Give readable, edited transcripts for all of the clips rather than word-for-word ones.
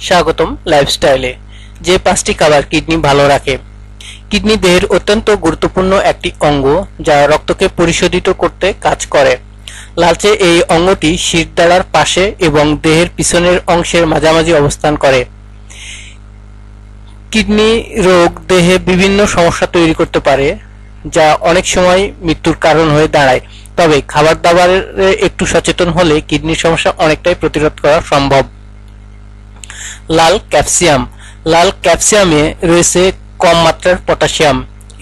স্বাগতম লাইফস্টাইলে। যে 5টি খাবার কিডনি ভালো রাখে। কিডনি দেহের অত্যন্ত গুরুত্বপূর্ণ একটি অঙ্গ যা রক্তকে পরিশোধিত করতে কাজ করে। লালচে এই অঙ্গটি শিরদাঁড়ার পাশে এবং দেহের পিছনের অংশের মাঝামাঝি অবস্থান করে। কিডনি রোগ দেহে বিভিন্ন সমস্যা তৈরি করতে পারে, যা অনেক সময় মৃত্যুর কারণ হয়ে দাঁড়ায়। তবে খাবার দাবারে একটু সচেতন হলে কিডনির সমস্যা অনেকটাই প্রতিরোধ করা সম্ভব। লাল ক্যাপসিয়াম। লাল ক্যাপসিয়ামে রয়েছে কম মাত্রার পটাশিয়াম।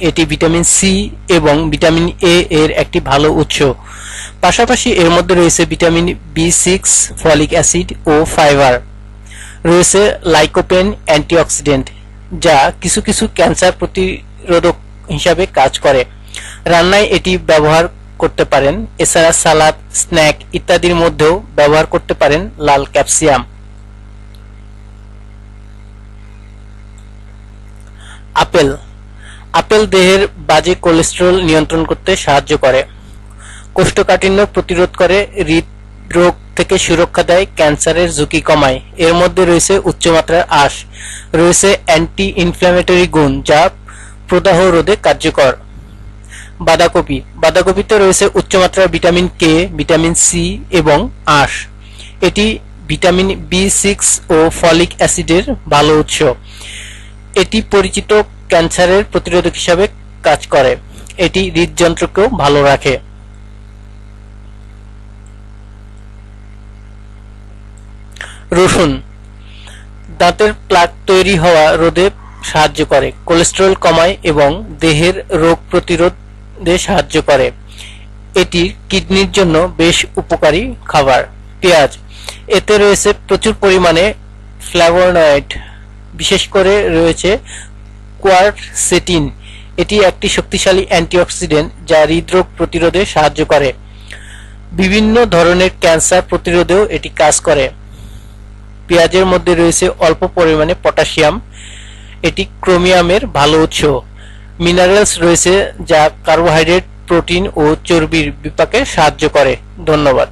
এটি ভিটামিন সি এবং ভিটামিন এ এর একটি ভালো উৎস। পাশাপাশি এর মধ্যে রয়েছে ভিটামিন বি6, ফলিক অ্যাসিড ও ফাইবার। রয়েছে লাইকোপেন অ্যান্টিঅক্সিডেন্ট, যা কিছু কিছু ক্যান্সার প্রতিরোধক হিসাবে কাজ করে। রান্নায় এটি ব্যবহার করতে পারেন। এছাড়া সালাদ, স্ন্যাক ইত্যাদির মধ্যেও ব্যবহার করতে পারেন লাল ক্যাপসিয়াম। আপেল। আপেল দেহের বাজে কোলেস্টেরল নিয়ন্ত্রণ করতে সাহায্য করে, কোষ্ঠকাঠিন্য প্রতিরোধ করে, হৃদরোগ থেকে সুরক্ষা দেয়, ক্যান্সারের ঝুঁকি কমায়। এর মধ্যে রয়েছে উচ্চমাত্রার আঁশ, রয়েছে অ্যান্টি ইনফ্ল্যামেটরি গুণ যা প্রদাহ রোধে কার্যকর। বাঁধাকপি। বাঁধাকপিতে রয়েছে উচ্চমাত্রার ভিটামিন কে, ভিটামিন সি এবং আঁশ। এটি ভিটামিন বি6 ও ফলিক অ্যাসিডের ভালো উৎস। এটি পরিচিত ক্যান্সারের প্রতিরোধক হিসাবে কাজ করে। এটি হৃদযন্ত্রকেও ভালো রাখে। রসুন। দাঁতের প্লাক তৈরি হওয়া রোধে সাহায্য করে, কোলেস্টেরল কমায় এবং দেহের রোগ প্রতিরোধে সাহায্য করে। এটি কিডনির জন্য বেশ উপকারী খাবার। পেঁয়াজ। এতে রয়েছে প্রচুর পরিমাণে ফ্ল্যাভোনয়েড, বিশেষ করে রয়েছে কোয়ারসেটিন। এটি একটি শক্তিশালী অ্যান্টিঅক্সিডেন্ট যা হৃদরোগ প্রতিরোধে সাহায্য করে। বিভিন্ন ধরনের ক্যান্সার প্রতিরোধেও এটি কাজ করে। পেঁয়াজের মধ্যে রয়েছে অল্প পরিমাণে পটাশিয়াম, এটি ক্রোমিয়ামের ভালো উৎস। মিনারেলস রয়েছে যা কার্বোহাইড্রেট, প্রোটিন ও চর্বির বিপাকে সাহায্য করে। ধন্যবাদ।